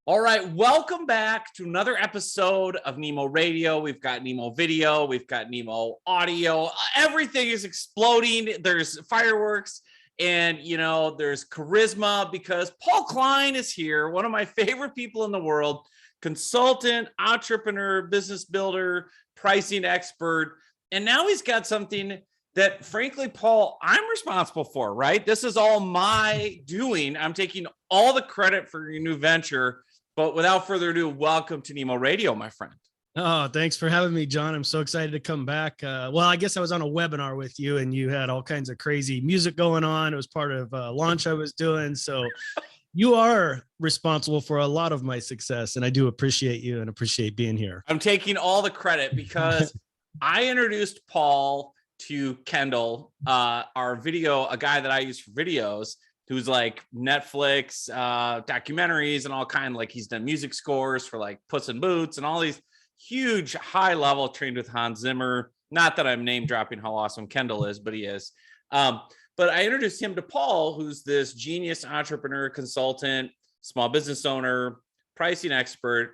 All right, welcome back to another episode of Nemo Radio. We've got Nemo Video, we've got Nemo Audio. Everything is exploding. There's fireworks and, there's charisma because Paul Klein is here, one of my favorite people in the world, consultant, entrepreneur, business builder, pricing expert. And now he's got something that, frankly, Paul, I'm responsible for, right? This is all my doing. I'm taking all the credit for your new venture. But without further ado, welcome to Nemo Radio, my friend. Oh, thanks for having me, John. I'm so excited to come back. Well, I guess I was on a webinar with you and you had all kinds of crazy music going on. It was part of a launch I was doing. So you are responsible for a lot of my success. And I do appreciate you and appreciate being here. I'm taking all the credit because I introduced Paul to Kendall, a guy that I use for videos, who's like Netflix, documentaries and all kind, like he's done music scores for like Puss in Boots and all these huge high level, trained with Hans Zimmer. Not that I'm name dropping how awesome Kendall is, but he is. But I introduced him to Paul, who's this genius entrepreneur, consultant, small business owner, pricing expert.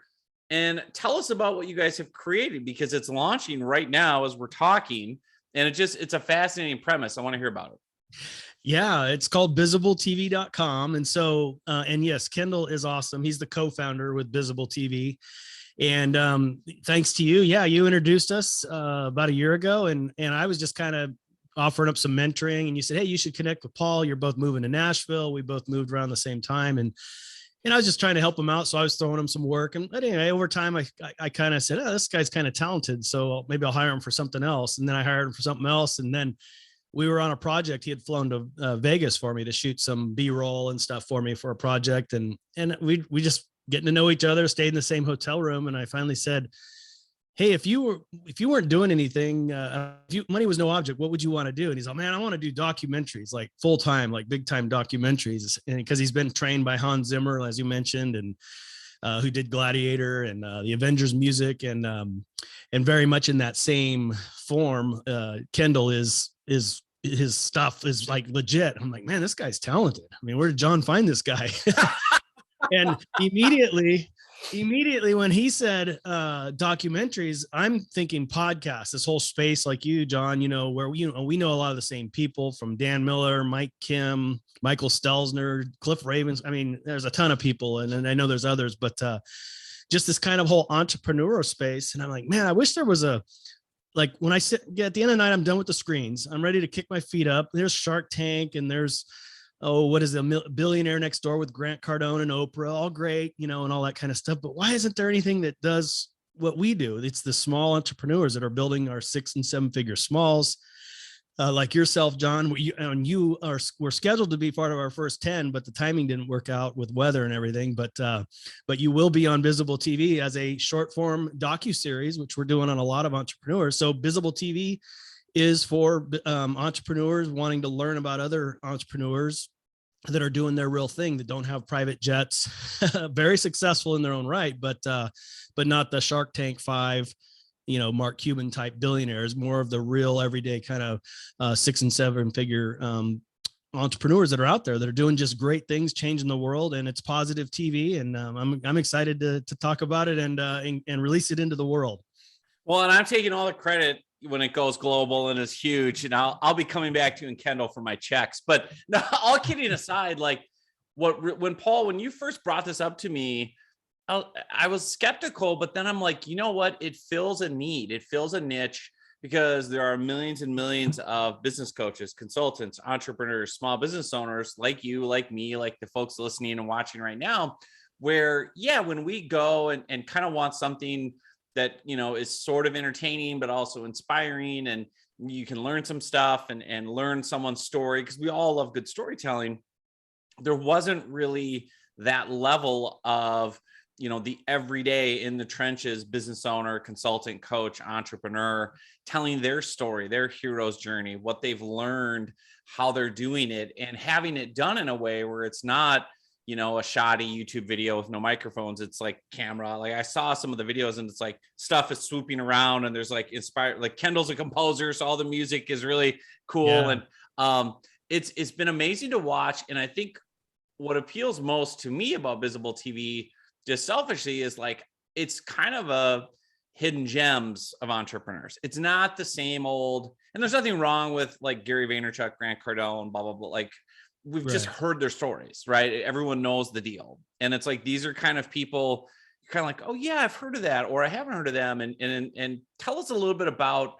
And tell us about what you guys have created, because it's launching right now as we're talking. And it's a fascinating premise. I want to hear about it. Yeah, it's called BizableTV.com. And so, and yes, Kendall is awesome. He's the co-founder with BizableTV. And thanks to you. Yeah, you introduced us about a year ago. And I was just kind of offering up some mentoring. And you said, hey, you should connect with Paul. You're both moving to Nashville. We both moved around the same time. And I was just trying to help him out. So I was throwing him some work. And anyway, over time, I kind of said, oh, this guy's kind of talented. So maybe I'll hire him for something else. And then I hired him for something else. And then we were on a project. He had flown to Vegas for me to shoot some B-roll and stuff for me for a project. And we just getting to know each other, stayed in the same hotel room. And I finally said, hey, if you weren't doing anything, if money was no object, what would you want to do? And he's like, man, I want to do documentaries, like full time, like big time documentaries. And because he's been trained by Hans Zimmer, as you mentioned, and who did Gladiator and the Avengers music, and very much in that same form, Kendall is his stuff is like legit. I'm like, man, this guy's talented. I mean, where did John find this guy? And immediately when he said documentaries, I'm thinking podcasts, this whole space like you, John, where we know a lot of the same people, from Dan Miller, Mike Kim, Michael Stelzner, Cliff Ravens. I mean, there's a ton of people, and I know there's others, but just this kind of whole entrepreneurial space. And I'm like, man, I wish there was like when I sit at the end of the night, I'm done with the screens. I'm ready to kick my feet up. There's Shark Tank, and there's, what is the Billionaire Next Door with Grant Cardone and Oprah, all great, and all that kind of stuff. But why isn't there anything that does what we do? It's the small entrepreneurs that are building our 6 and 7 figure smalls, like yourself, John. We're scheduled to be part of our first 10, but the timing didn't work out with weather and everything. But you will be on BizableTV as a short form docuseries, which we're doing on a lot of entrepreneurs. So BizableTV is for entrepreneurs wanting to learn about other entrepreneurs that are doing their real thing, that don't have private jets, very successful in their own right, but not the Shark Tank 5, Mark Cuban type billionaires, more of the real everyday kind of 6 and 7 figure entrepreneurs that are out there that are doing just great things, changing the world. And it's positive TV. And I'm excited to talk about it and release it into the world. Well, and I'm taking all the credit when it goes global and is huge, and I'll be coming back to you and Kendall for my checks. But no, all kidding aside, like when you first brought this up to me, I was skeptical, but then I'm like, you know what? It fills a need. It fills a niche, because there are millions and millions of business coaches, consultants, entrepreneurs, small business owners like you, like me, like the folks listening and watching right now, where, yeah, when we go and kind of want something that, is sort of entertaining, but also inspiring, and you can learn some stuff and learn someone's story, because we all love good storytelling. There wasn't really that level of, the everyday in the trenches business owner, consultant, coach, entrepreneur, telling their story, their hero's journey, what they've learned, how they're doing it, and having it done in a way where it's not, a shoddy YouTube video with no microphones. It's like camera. Like I saw some of the videos, and it's like stuff is swooping around, and there's like inspired, like Kendall's a composer, so all the music is really cool. Yeah. And it's been amazing to watch. And I think what appeals most to me about BizableTV, just selfishly is like, it's kind of a hidden gems of entrepreneurs. It's not the same old, and there's nothing wrong with like Gary Vaynerchuk, Grant Cardone, blah, blah, blah. Like we've just heard their stories, right? Everyone knows the deal. And it's like, these are kind of people you're kind of like, oh yeah, I've heard of that, or I haven't heard of them. And tell us a little bit about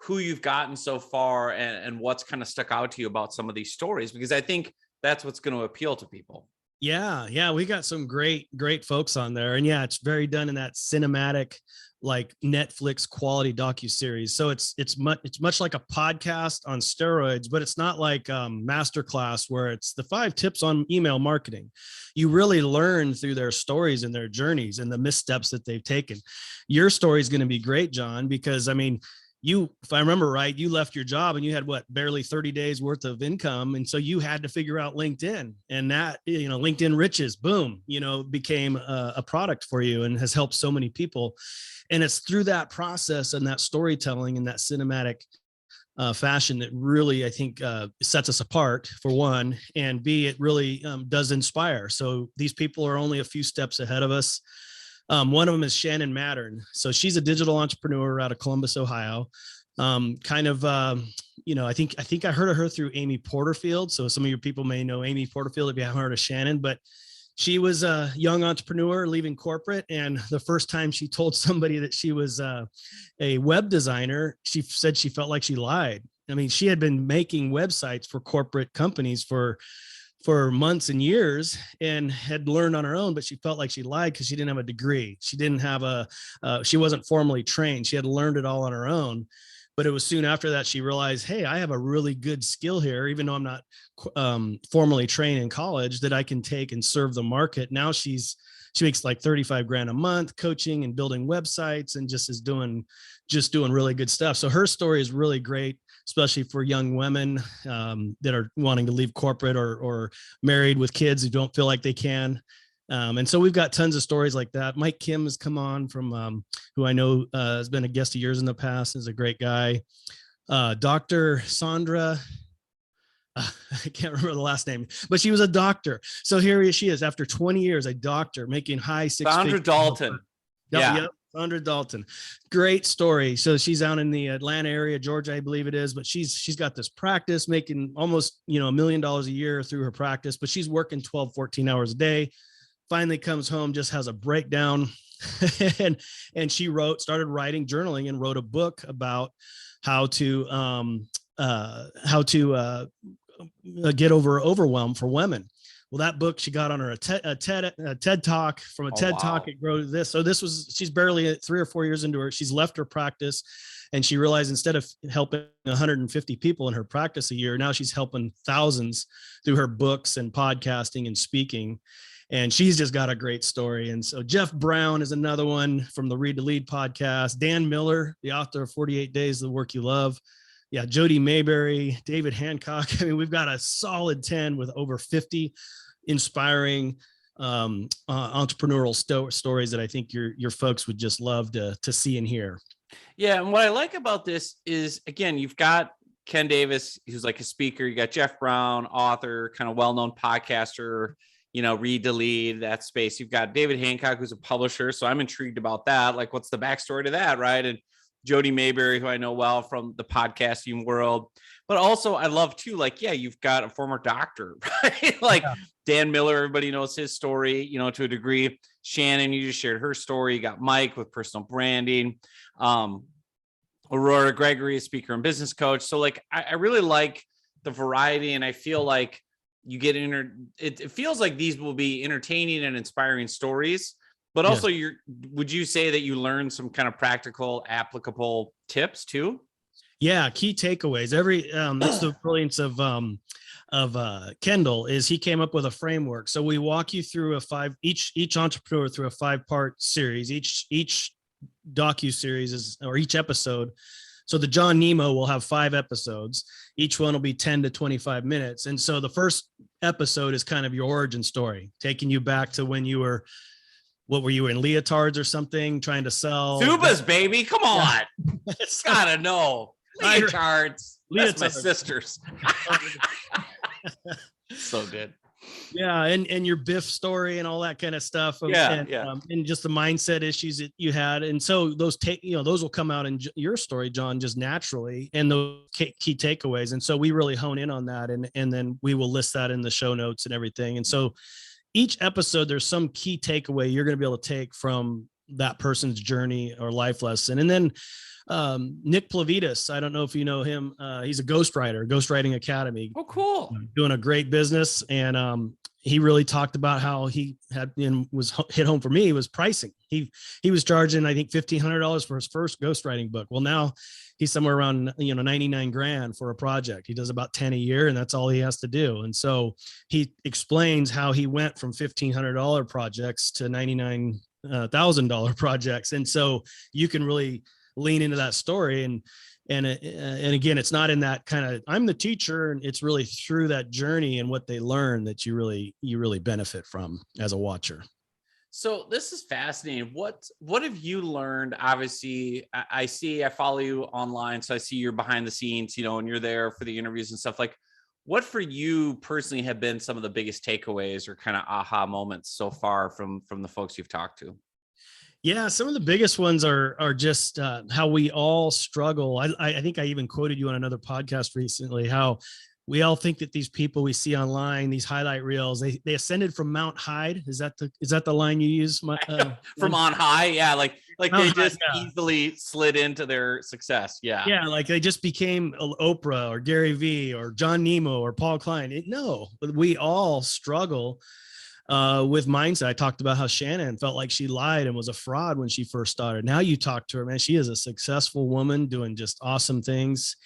who you've gotten so far and what's kind of stuck out to you about some of these stories, because I think that's what's going to appeal to people. Yeah, we got some great folks on there, and yeah, it's very done in that cinematic, like Netflix quality docuseries. So it's much like a podcast on steroids, but it's not like masterclass where it's the 5 tips on email marketing. You really learn through their stories and their journeys and the missteps that they've taken. Your story is going to be great, John, because I mean, if I remember right, you left your job and you had barely 30 days worth of income. And so you had to figure out LinkedIn, and that, LinkedIn Riches, boom, became a product for you and has helped so many people. And it's through that process and that storytelling and that cinematic fashion that really, I think, sets us apart, for one, and B, it really does inspire. So these people are only a few steps ahead of us. One of them is Shannon Matern. So she's a digital entrepreneur out of Columbus, Ohio. I think I heard of her through Amy Porterfield. So some of your people may know Amy Porterfield if you haven't heard of Shannon, but she was a young entrepreneur leaving corporate. And the first time she told somebody that she was a web designer, she said she felt like she lied. I mean, she had been making websites for corporate companies for months and years and had learned on her own, but she felt like she lied because she didn't have a degree. She didn't have she wasn't formally trained. She had learned it all on her own. But it was soon after that she realized, hey, I have a really good skill here, even though I'm not formally trained in college, that I can take and serve the market. Now she makes like 35 grand a month coaching and building websites, and just doing really good stuff. So her story is really great, especially for young women that are wanting to leave corporate or married with kids who don't feel like they can. And so we've got tons of stories like that. Mike Kim has come on from who I know has been a guest of yours in the past, is a great guy. Dr. Sandra, I can't remember the last name, but she was a doctor. So here she is after 20 years, a doctor making high six figures. Sandra Dalton. Yep, Sandra Dalton. Great story. So she's out in the Atlanta area, Georgia, I believe it is, but she's got this practice making almost, $1 million a year through her practice, but she's working 12, 14 hours a day. Finally comes home, just has a breakdown. and she started writing, journaling, and wrote a book about how to get over overwhelm for women. Well, that book she got on her a TED Talk. From a TED Talk, it grew to this. So she's barely 3 or 4 years into her. She's left her practice, and she realized instead of helping 150 people in her practice a year, now she's helping thousands through her books and podcasting and speaking. And she's just got a great story. And so Jeff Brown is another one from the Read to Lead podcast. Dan Miller, the author of 48 Days of the Work You Love. Yeah, Jody Mayberry, David Hancock. I mean, we've got a solid 10 with over 50 inspiring entrepreneurial stories that I think your folks would just love to see and hear. Yeah, and what I like about this is, again, you've got Ken Davis, who's like a speaker. You got Jeff Brown, author, kind of well-known podcaster, Read to Lead, that space. You've got David Hancock, who's a publisher. So I'm intrigued about that. Like, what's the backstory to that, right? And Jody Mayberry, who I know well from the podcasting world. But also I love too, like, yeah, you've got a former doctor, right? Like Dan Miller, everybody knows his story, to a degree. Shannon, you just shared her story. You got Mike with personal branding. Aurora Gregory, a speaker and business coach. So like, I really like the variety, and I feel like you get it feels like these will be entertaining and inspiring stories, but also would you say that you learn some kind of practical, applicable tips too? Yeah. Key takeaways. That's the brilliance of Kendall, is he came up with a framework. So we walk you through each entrepreneur through a 5-part series. Each docu-series or each episode. So the John Nemo will have 5 episodes. Each one will be 10 to 25 minutes. And so the first episode is kind of your origin story, taking you back to when you were, what were you in, leotards or something, trying to sell? Subas, baby. Come on. Gotta know. Leotards. That's my sisters. So good. Yeah, and your Biff story and all that kind of stuff, Yeah, yeah. and just the mindset issues that you had, and so those those will come out in your story, John, just naturally, and those key takeaways, and so we really hone in on that, and then we will list that in the show notes and everything, and so each episode there's some key takeaway you're going to be able to take from that person's journey or life lesson, and then Nick Plavitas, I don't know if you know him. He's a ghostwriter, Ghostwriting Academy. Oh, cool. Doing a great business. And he really talked about how he had and was hit home for me was pricing. He was charging, I think, $1,500 for his first ghostwriting book. Well, now he's somewhere around, 99 grand for a project. He does about 10 a year, and that's all he has to do. And so he explains how he went from $1,500 projects to $99,000 projects. And so you can really lean into that story, and again, it's not in that kind of I'm the teacher, and it's really through that journey and what they learn that you really benefit from as a watcher. So this is fascinating. What have you learned? Obviously, I follow you online, so I see you're behind the scenes, and you're there for the interviews and stuff. Like, what for you personally have been some of the biggest takeaways or kind of aha moments so far from the folks you've talked to? Yeah, some of the biggest ones are just how we all struggle. I think I even quoted you on another podcast recently, how we all think that these people we see online, these highlight reels, they ascended from Mount Hyde. Is that the line you use? From on high? Yeah, like they just easily slid into their success. Yeah. Yeah, like they just became Oprah or Gary Vee or John Nemo or Paul Klein. No, we all struggle with mindset. I talked about how Shannon felt like she lied and was a fraud when she first started. Now you talk to her, man, she is a successful woman doing just awesome things.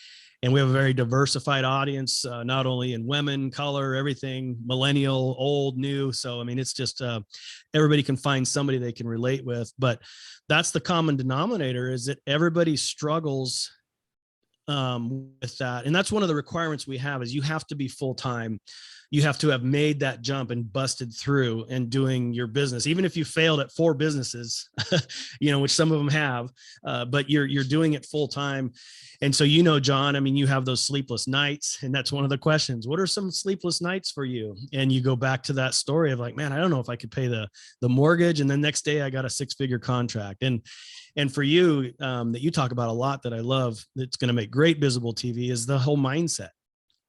And we have a very diversified audience, not only in women, color, everything, millennial, old, new. So, I mean, it's just everybody can find somebody they can relate with. But that's the common denominator, is that everybody struggles with that. And that's one of the requirements we have, is you have to be full-time. You have to have made that jump and busted through and doing your business, even if you failed at 4 businesses, which some of them have, but you're doing it full time. And so, John, I mean, you have those sleepless nights, and that's one of the questions. What are some sleepless nights for you? And you go back to that story of like, man, I don't know if I could pay the mortgage. And the next day I got a 6-figure contract. And for you, that you talk about a lot, that I love, that's going to make great Bizable TV, is the whole mindset.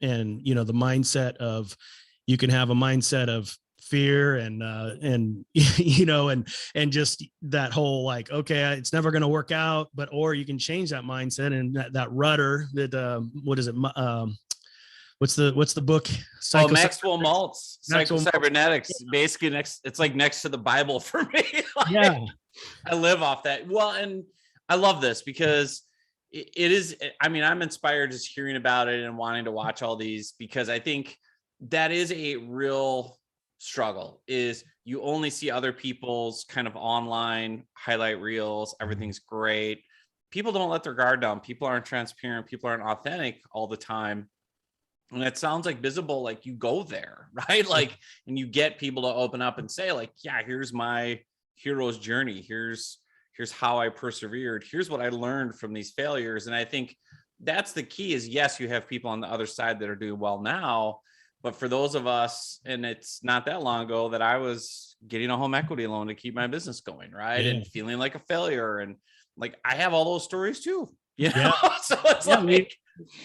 And, the mindset of, you can have a mindset of fear and just that whole, like, okay, it's never going to work out, or you can change that mindset and that rudder that, what is it? What's the book? Maxwell Maltz, Cybernetics. Basically it's like next to the Bible for me. Yeah. I live off that. Well, and I love this because it is, I mean, I'm inspired just hearing about it and wanting to watch all these, because I think that is a real struggle, is you only see other people's kind of online highlight reels. Everything's great. People don't let their guard down. People aren't transparent. People aren't authentic all the time. And it sounds like Bizable, like you go there, right? Like, and you get people to open up and say, like, yeah, here's my hero's journey. Here's how I persevered. Here's what I learned from these failures. And I think that's the key, is yes, you have people on the other side that are doing well now, but for those of us, and it's not that long ago that I was getting a home equity loan to keep my business going, right? Yeah. And feeling like a failure. And like, I have all those stories too. Yeah. So it's like,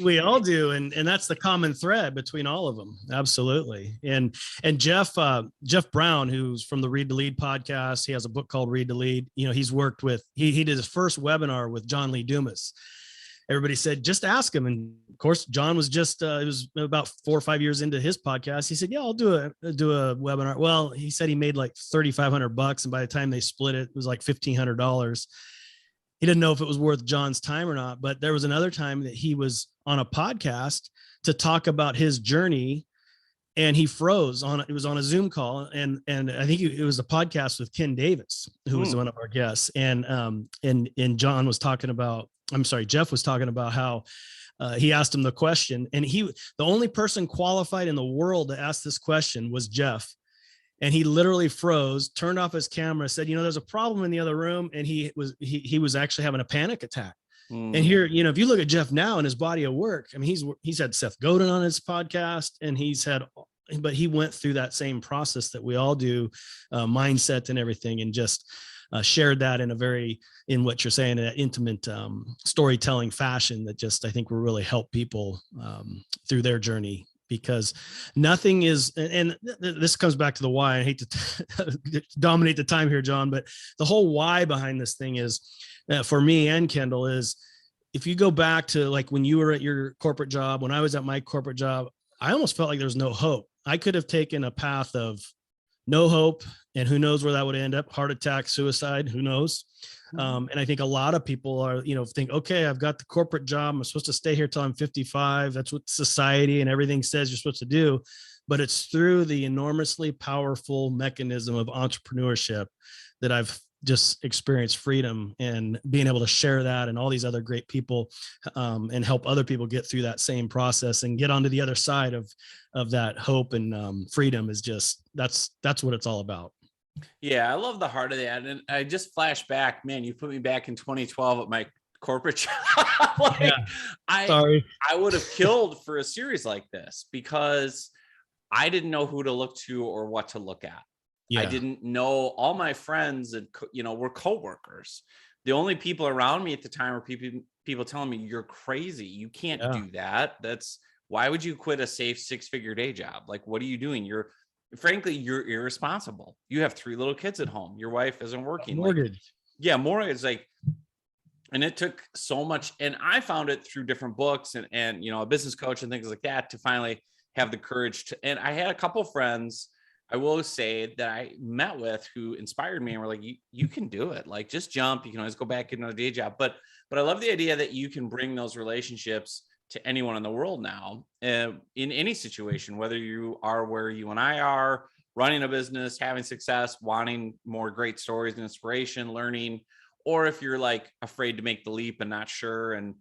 we all do. And that's the common thread between all of them. Absolutely. And Jeff Brown, who's from the Read to Lead podcast, he has a book called Read to Lead. He's worked with, he did his first webinar with John Lee Dumas. Everybody said, just ask him. And of course, John was just, it was about 4 or 5 years into his podcast. He said, yeah, I'll do a webinar. Well, he said he made like $3,500. And by the time they split it, it was like $1,500. He didn't know if it was worth John's time or not, but there was another time that he was on a podcast to talk about his journey, and he froze it was on a Zoom call. And I think it was a podcast with Ken Davis, who was one of our guests. And Jeff was talking about how he asked him the question, and the only person qualified in the world to ask this question was Jeff. And he literally froze, turned off his camera, said, there's a problem in the other room. And he was actually having a panic attack. And here, if you look at Jeff now and his body of work, I mean, he's had Seth Godin on his podcast, and he's had but he went through that same process that we all do, mindset and everything, and just shared that in what you're saying, in that intimate storytelling fashion that just, I think, will really help people through their journey. Because nothing is, and this comes back to the why. I hate to dominate the time here, John, but the whole why behind this thing is, for me and Kendall, is if you go back to like when you were at your corporate job, when I was at my corporate job, I almost felt like there was no hope. I could have taken a path of no hope, and who knows where that would end up, heart attack, suicide, who knows? And I think a lot of people are, think, okay, I've got the corporate job. I'm supposed to stay here till I'm 55. That's what society and everything says you're supposed to do. But it's through the enormously powerful mechanism of entrepreneurship that I've just experienced freedom, and being able to share that and all these other great people, and help other people get through that same process and get onto the other side of that hope and freedom is just, that's what it's all about. Yeah, I love the heart of that. And I just flashed back, man, you put me back in 2012 at my corporate job. I would have killed for a series like this, because I didn't know who to look to or what to look at. Yeah. I didn't know. All my friends and, were coworkers. The only people around me at the time were people telling me, you're crazy. You can't do that. Why would you quit a safe 6-figure day job? Like, what are you doing? Frankly, you're irresponsible. You have 3 little kids at home. Your wife isn't working. Mortgage. Mortgage. And it took so much. And I found it through different books and a business coach and things like that to finally have the courage to. And I had a couple friends, I will say, that I met with who inspired me and were like, you can do it. Like, just jump. You can always go back into a day job. But I love the idea that you can bring those relationships to anyone in the world now, in any situation, whether you are where you and I are, running a business, having success, wanting more great stories and inspiration, learning, or if you're like afraid to make the leap and not sure. And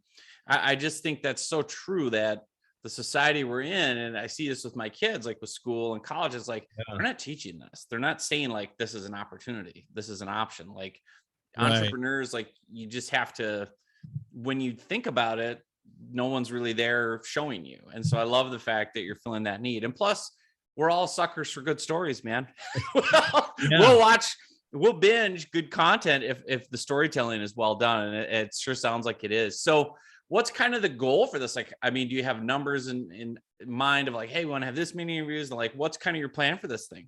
I just think that's so true, that the society we're in, and I see this with my kids, like with school and college, is like, they're not teaching this. They're not saying like, this is an opportunity. This is an option. Like entrepreneurs, like you just have to, when you think about it, no one's really there showing you. And so I love the fact that you're feeling that need. And plus, we're all suckers for good stories, man. We'll binge good content if the storytelling is well done. And it sure sounds like it is. So what's kind of the goal for this? Like, I mean, do you have numbers in mind of like, hey, we want to have this many reviews? And like, what's kind of your plan for this thing?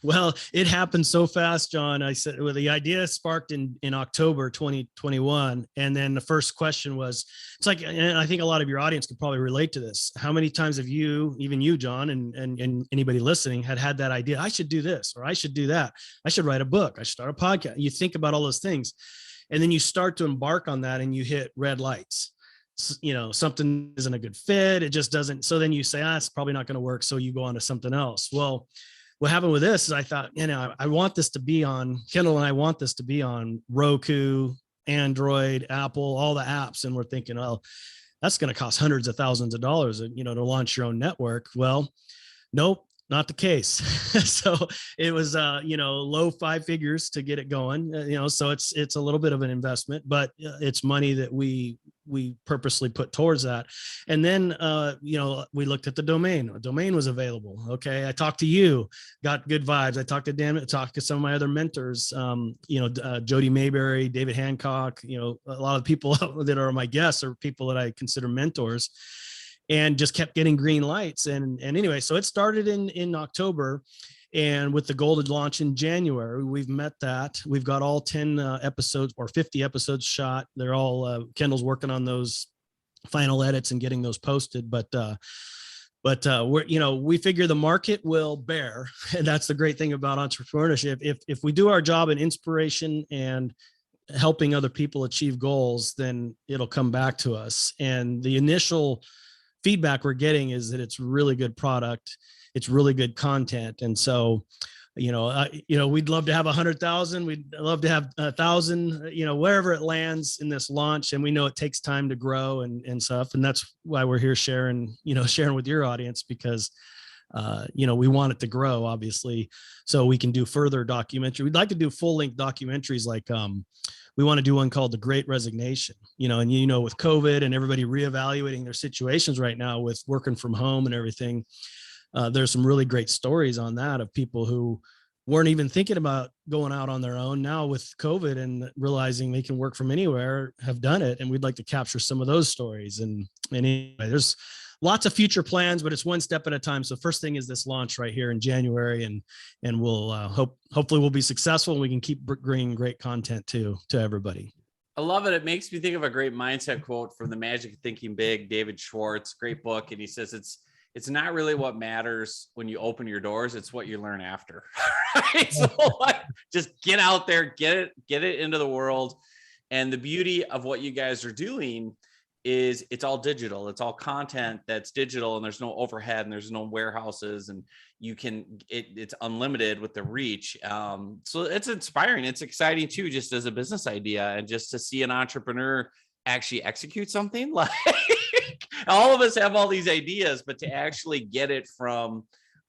Well, it happened so fast, John. I said, well, the idea sparked in October 2021. And then the first question was, it's like, and I think a lot of your audience could probably relate to this. How many times have you, even you, John, and anybody listening had that idea? I should do this, or I should do that. I should write a book. I should start a podcast. You think about all those things, and then you start to embark on that, and you hit red lights. Something isn't a good fit. It just doesn't. So then you say, it's probably not going to work. So you go on to something else. Well, what happened with this is I thought, I want this to be on Kindle, and I want this to be on Roku, Android, Apple, all the apps. And we're thinking, well, that's going to cost hundreds of thousands of dollars, to launch your own network. Well, nope, not the case. So it was, low 5 figures to get it going, so it's a little bit of an investment, but it's money that we purposely put towards that. And then, we looked at the domain. A domain was available. Okay. I talked to you, got good vibes. I talked to Dan, talked to some of my other mentors, Jody Mayberry, David Hancock, a lot of people that are my guests are people that I consider mentors, and just kept getting green lights. And anyway, so it started in October, and with the goal to launch in January. We've met that. We've got all 10 episodes or 50 episodes shot. They're all, Kendall's working on those final edits and getting those posted. But we're, we figure the market will bear. And that's the great thing about entrepreneurship. If we do our job in inspiration and helping other people achieve goals, then it'll come back to us. And the initial feedback we're getting is that it's really good product. It's really good content. And so, we'd love to have 100,000. We'd love to have 1,000, wherever it lands in this launch. And we know it takes time to grow and stuff. And that's why we're here sharing with your audience, because, we want it to grow, obviously, so we can do further documentary. We'd like to do full length documentaries. Like, we want to do one called The Great Resignation, and, with COVID and everybody reevaluating their situations right now with working from home and everything. there's some really great stories on that of people who weren't even thinking about going out on their own, now with COVID and realizing they can work from anywhere, have done it. And we'd like to capture some of those stories. And anyway, there's lots of future plans, but it's one step at a time. So first thing is this launch right here in January, and we'll hopefully we'll be successful and we can keep bringing great content to everybody. I love it. It makes me think of a great mindset quote from The Magic of Thinking Big, David Schwartz, great book. And he says, it's not really what matters when you open your doors. It's what you learn after. Right? So like, just get out there, get it into the world. And the beauty of what you guys are doing is it's all digital. It's all content that's digital, and there's no overhead and there's no warehouses, and you can, it's unlimited with the reach. So it's inspiring. It's exciting too, just as a business idea, and just to see an entrepreneur actually execute something. Like all of us have all these ideas, but to actually get it from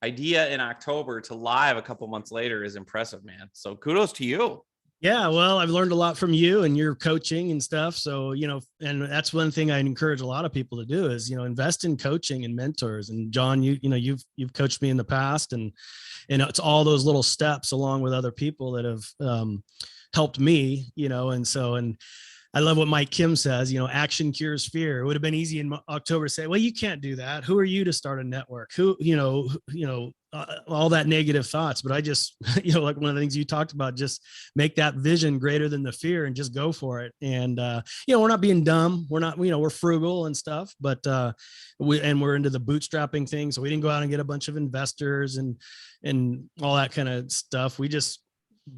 idea in October to live a couple months later is impressive, man. So kudos to you. Yeah, well, I've learned a lot from you and your coaching and stuff. So, and that's one thing I encourage a lot of people to do is, invest in coaching and mentors. And John, you've coached me in the past, and it's all those little steps along with other people that have helped me, and I love what Mike Kim says, action cures fear. It would have been easy in October to say, well, you can't do that. Who are you to start a network? All that negative thoughts. But I just, like one of the things you talked about, just make that vision greater than the fear and just go for it. And, we're not being dumb. We're not, we're frugal and stuff, but we're into the bootstrapping thing. So we didn't go out and get a bunch of investors and all that kind of stuff. We just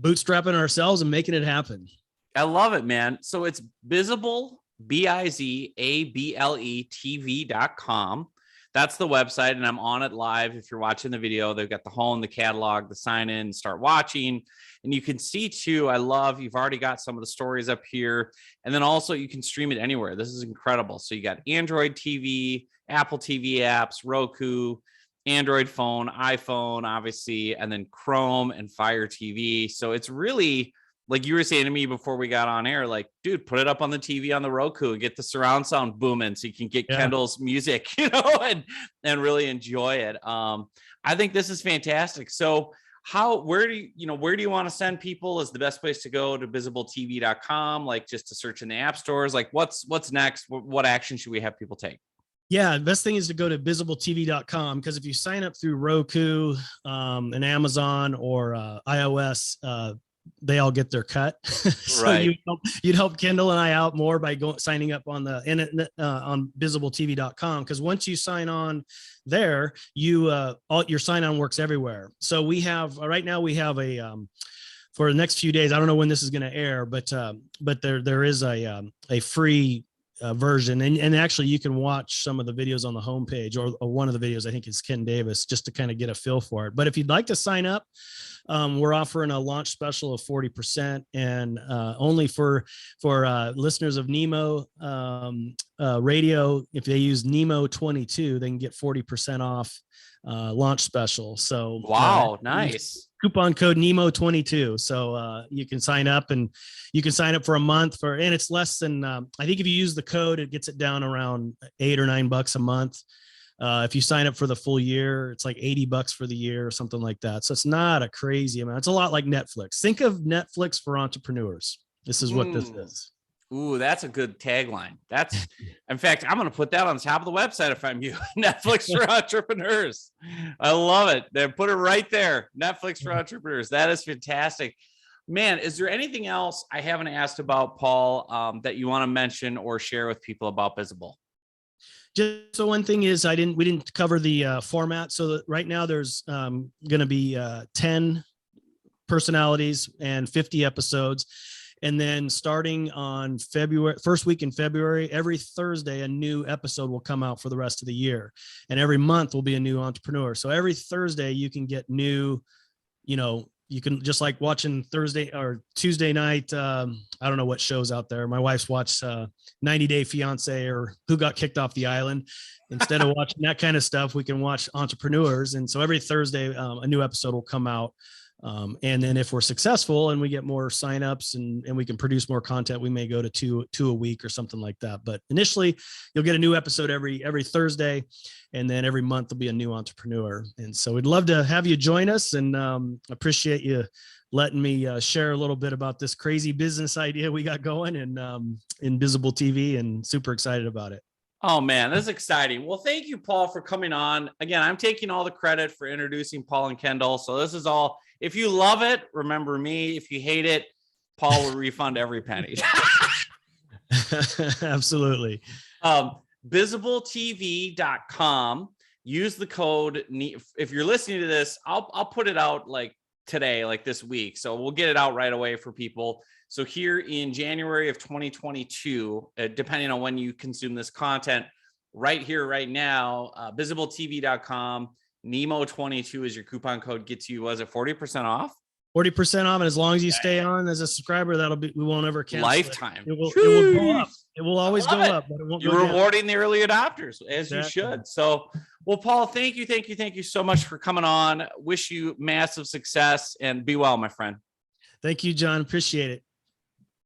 bootstrapping ourselves and making it happen. I love it, man. So it's Bizable, BIZABLE TV.com. That's the website. And I'm on it live. If you're watching the video, they've got the home, the catalog, the sign in, start watching. And you can see too, you've already got some of the stories up here. And then also you can stream it anywhere. This is incredible. So you got Android TV, Apple TV apps, Roku, Android phone, iPhone, obviously, and then Chrome and Fire TV. So it's really, like you were saying to me before we got on air, like, dude, put it up on the TV on the Roku and get the surround sound booming so you can get Kendall's music, and really enjoy it. I think this is fantastic. So where do you want to send people? Is the best place to go to BizableTV.com, like just to search in the app stores? Like what's next? What action should we have people take? Yeah, the best thing is to go to BizableTV.com, because if you sign up through Roku and Amazon or iOS, they all get their cut. So right. You'd help Kendall and I out more by signing up on the internet on BizableTV.com, because once you sign on there, your sign on works everywhere. So we have right now a for the next few days. I don't know when this is going to air, but there is a free version, and actually you can watch some of the videos on the homepage, or one of the videos I think is Ken Davis, just to kind of get a feel for it. But if you'd like to sign up, we're offering a launch special of 40%, and only for listeners of Nemo radio. If they use Nemo 22, they can get 40% off launch special. So wow, nice. Coupon code Nemo 22. So you can sign up, and you can sign up for a month and it's less than, I think if you use the code, it gets it down around $8 or $9 a month. If you sign up for the full year, it's like $80 for the year or something like that. So it's not a crazy amount. It's a lot like Netflix. Think of Netflix for entrepreneurs. This is what this is. Ooh, that's a good tagline. In fact, I'm going to put that on the top of the website if I'm you. Netflix for entrepreneurs. I love it. They put it right there. Netflix for entrepreneurs. That is fantastic. Man, is there anything else I haven't asked about, Paul, that you want to mention or share with people about Bizable? Just so one thing is, we didn't cover the format. So right now there's going to be 10 personalities and 50 episodes. And then starting on first week in February, every Thursday, a new episode will come out for the rest of the year. And every month will be a new entrepreneur. So every Thursday you can get new, you can, just like watching Thursday or Tuesday night. I don't know what shows out there. My wife's watched 90 Day Fiance or Who Got Kicked Off the Island. Instead of watching that kind of stuff, we can watch entrepreneurs. And so every Thursday, a new episode will come out And then if we're successful and we get more signups and we can produce more content, we may go to two a week or something like that. But initially you'll get a new episode every Thursday, and then every month there'll be a new entrepreneur. And so we'd love to have you join us, and appreciate you letting me share a little bit about this crazy business idea we got going in Bizable TV, and super excited about it. Oh man, this is exciting. Well, thank you, Paul, for coming on. Again, I'm taking all the credit for introducing Paul and Kendall. So this is all, if you love it, remember me. If you hate it, Paul will refund every penny. Absolutely. BizableTV.com. Use the code. If you're listening to this, I'll put it out like today, like this week. So we'll get it out right away for people. So here in January of 2022, depending on when you consume this content, right here, right now, BizableTV.com, Nemo22 is your coupon code, gets you, was it 40% off? 40% off, and as long as you stay on as a subscriber, we won't ever cancel. Lifetime. It will go up. It will always go up, but it won't. You're rewarding the early adopters, as you should. So, well, Paul, thank you so much for coming on. Wish you massive success, and be well, my friend. Thank you, John. Appreciate it.